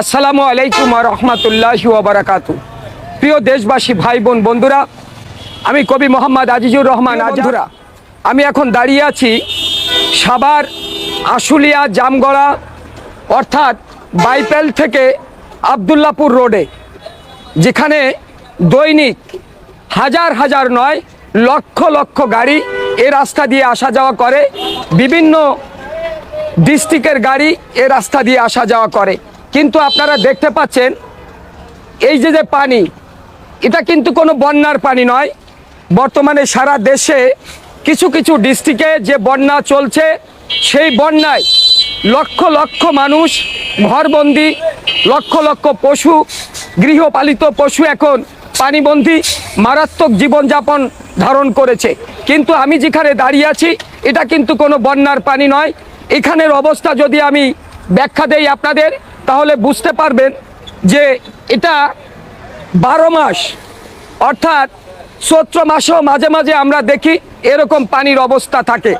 আসসালামু আলাইকুম ওয়া রাহমাতুল্লাহি ওয়া বারাকাতুহু। প্রিয় দেশবাসী, ভাই বোন, বন্ধুরা, আমি কবি মোহাম্মদ আজিজুর রহমান বন্ধুরা, আমি এখন দাঁড়িয়ে আছি সাভার আশুলিয়া জামগড়া অর্থাৎ বাইপেল থেকে আবদুল্লাপুর রোডে, যেখানে দৈনিক হাজার হাজার নয় লক্ষ লক্ষ গাড়ি এ রাস্তা দিয়ে আসা যাওয়া করে। বিভিন্ন ডিস্ট্রিক্টের গাড়ি এ রাস্তা দিয়ে আসা যাওয়া করে। কিন্তু আপনারা দেখতে পাচ্ছেন এই যে পানি, এটা কিন্তু কোনো বন্যার পানি নয়। বর্তমানে সারা দেশে কিছু কিছু ডিস্ট্রিক্টে যে বন্যা চলছে, সেই বন্যায় লক্ষ লক্ষ মানুষ ঘরবন্দি, লক্ষ লক্ষ পশু, গৃহপালিত পশু এখন পানিবন্দী, মারাত্মক জীবনযাপন ধারণ করেছে। কিন্তু আমি যেখানে দাঁড়িয়ে আছি, এটা কিন্তু কোনো বন্যার পানি নয়। এখানের অবস্থা যদি আমি ব্যাখ্যা দেই আপনাদের, তাহলে বুঝতে পারবেন যে এটা 12 মাস অর্থাৎ চৈত্র মাসেও মাঝে মাঝে আমরা দেখি এরকম পানির অবস্থা থাকে।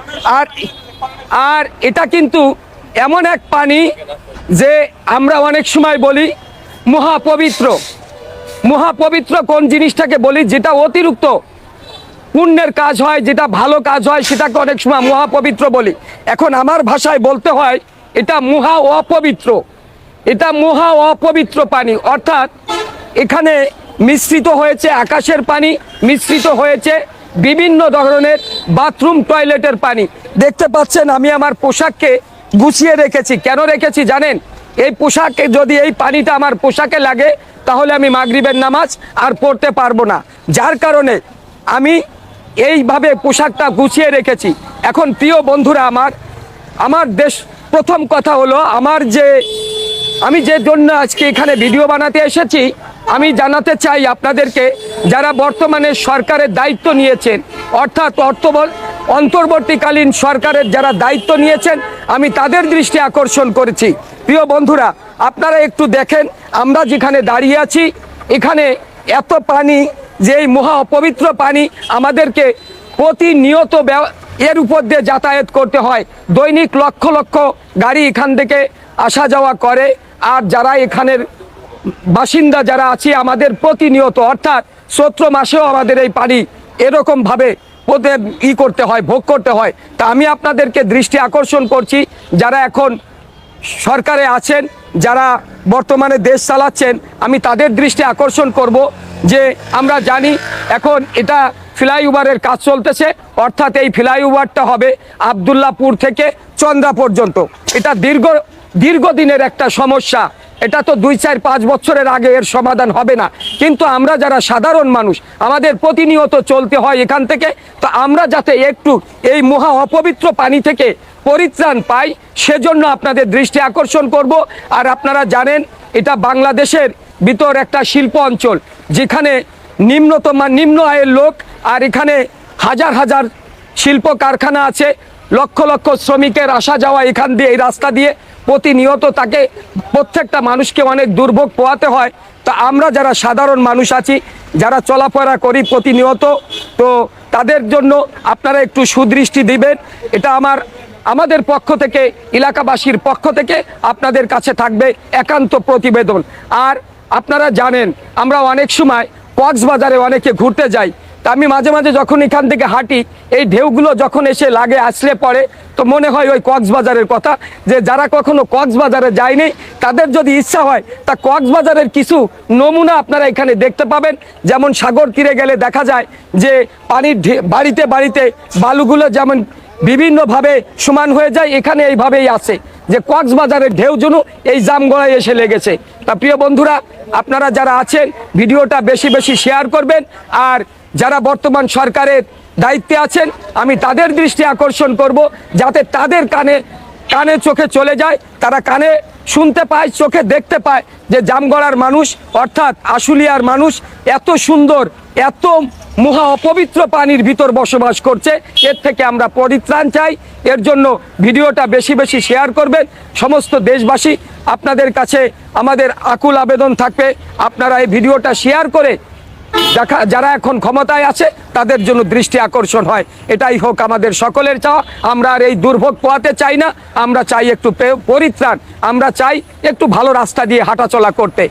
আর এটা কিন্তু এমন এক পানি যে আমরা অনেক সময় বলি মহাপবিত্র। মহাপবিত্র কোন জিনিসটাকে বলি? যেটা অতিরিক্ত পুণ্যের কাজ হয়, যেটা ভালো কাজ হয়, সেটাকে অনেক সময় মহাপবিত্র বলি। এখন আমার ভাষায় বলতে হয় এটা মহা অপবিত্র। এটা মহা অপবিত্র পানি, অর্থাৎ এখানে মিশ্রিত হয়েছে আকাশের পানি, মিশ্রিত হয়েছে বিভিন্ন ধরনের বাথরুম টয়লেটের পানি। দেখতে পাচ্ছেন আমি আমার পোশাককে গুছিয়ে রেখেছি। কেন রেখেছি জানেন? এই পোশাকে যদি এই পানিটা আমার পোশাকে লাগে, তাহলে আমি মাগরিবের নামাজ আর পড়তে পারবো না। যার কারণে আমি এইভাবে পোশাকটা গুছিয়ে রেখেছি। এখন প্রিয় বন্ধুরা, আমার দেশ, প্রথম কথা হলো আমি যে জন্য আজকে এখানে ভিডিও বানাতে এসেছি, আমি জানাতে চাই আপনাদেরকে, যারা বর্তমানে সরকারের দায়িত্ব নিয়েছেন, অর্থাৎ অন্তর্বর্তীকালীন সরকারের যারা দায়িত্ব নিয়েছেন, আমি তাদের দৃষ্টি আকর্ষণ করেছি। প্রিয় বন্ধুরা, আপনারা একটু দেখেন আমরা যেখানে দাঁড়িয়ে আছি, এখানে এত পানি, যে এই মহা অপবিত্র পানি আমাদেরকে প্রতিনিয়ত এর উপর দিয়ে যাতায়াত করতে হয়। দৈনিক লক্ষ লক্ষ গাড়ি এখান থেকে আসা যাওয়া করে। আর যারা এখানের বাসিন্দা যারা আছি, আমাদের প্রতিনিয়ত অর্থাৎ চৈত্র মাসেও আমাদের এই পানি এরকমভাবে করতে হয়, ভোগ করতে হয়। তা আমি আপনাদেরকে দৃষ্টি আকর্ষণ করছি, যারা এখন সরকারে আছেন, যারা বর্তমানে দেশ চালাচ্ছেন, আমি তাদের দৃষ্টি আকর্ষণ করব যে আমরা জানি এখন এটা ফ্লাইওভারের কাজ চলতেছে, অর্থাৎ এই ফ্লাইওভারটা হবে আবদুল্লাপুর থেকে চন্দ্রা পর্যন্ত। এটা দীর্ঘদিনের একটা সমস্যা। এটা তো 2-4-5 বছরের আগে এর সমাধান হবে না। কিন্তু আমরা যারা সাধারণ মানুষ, আমাদের প্রতিনিয়ত চলতে হয় এখান থেকে। তো আমরা যাতে একটু এই মহা অপবিত্র পানি থেকে পরিত্রাণ পাই, সেজন্য আপনাদের দৃষ্টি আকর্ষণ করব। আর আপনারা জানেন এটা বাংলাদেশের ভিতর একটা শিল্প অঞ্চল, যেখানে নিম্ন আয়ের লোক, আর এখানে হাজার হাজার শিল্প কারখানা আছে, লক্ষ লক্ষ শ্রমিকের আসা যাওয়া এখান দিয়ে, এই রাস্তা দিয়ে প্রতিনিয়ত তাকে, প্রত্যেকটা মানুষকে অনেক দুর্ভোগ পোহাতে হয়। তা আমরা যারা সাধারণ মানুষ আছি, যারা চলাফেরা করি প্রতিনিয়ত, তো তাদের জন্য আপনারা একটু সুদৃষ্টি দিবেন। এটা আমাদের পক্ষ থেকে, এলাকাবাসীর পক্ষ থেকে আপনাদের কাছে থাকবে একান্ত প্রতিবেদন। আর আপনারা জানেন আমরা অনেক সময় কক্সবাজারে অনেকে ঘুরতে যাই। তা আমি মাঝে মাঝে যখন এখান থেকে হাঁটি, এই ঢেউগুলো যখন এসে লাগে, আছড়ে পড়ে, তো মনে হয় ওই কক্সবাজারের কথা। যে যারা কখনো কক্সবাজারে যায়নি, তাদের যদি ইচ্ছা হয়, তা কক্সবাজারের কিছু নমুনা আপনারা এখানে দেখতে পাবেন। যেমন সাগর তীরে গেলে দেখা যায় যে পানির বাড়িতে বাড়িতে বালুগুলো যেমন বিভিন্নভাবে সমান হয়ে যায়, এখানে এইভাবেই আছে যে কক্সবাজারের ঢেউ যেন এই জামগড়ায় এসে লেগেছে। তা প্রিয় বন্ধুরা, আপনারা যারা আছেন ভিডিওটা বেশি বেশি শেয়ার করবেন। আর যারা বর্তমান সরকারের দায়িত্বে আছেন, আমি তাদের দৃষ্টি আকর্ষণ করব, যাতে তাদের কানে চোখে চলে যায়, তারা কানে শুনতে পায়, চোখে দেখতে পায় যে জামগড়ার মানুষ অর্থাৎ আশুলিয়ার মানুষ এত সুন্দর, এত মহা অপবিত্র পানির ভিতর বসবাস করছে। এর থেকে আমরা পরিত্রাণ চাই। এর জন্য ভিডিওটা বেশি বেশি শেয়ার করবেন। সমস্ত দেশবাসী, আপনাদের কাছে আমাদের আকুল আবেদন থাকবে, আপনারা এই ভিডিওটা শেয়ার করে যারা এখন ক্ষমতায় আছে তাদের জন্য দৃষ্টি আকর্ষণ হয়। এটাই হোক আমাদের সকলের চাওয়া। আমরা আর এই দুর্ভোগ পোহাতে চাই না। আমরা চাই একটু পরিত্রাণ, আমরা চাই একটু ভালো রাস্তা দিয়ে হাঁটাচলা করতে।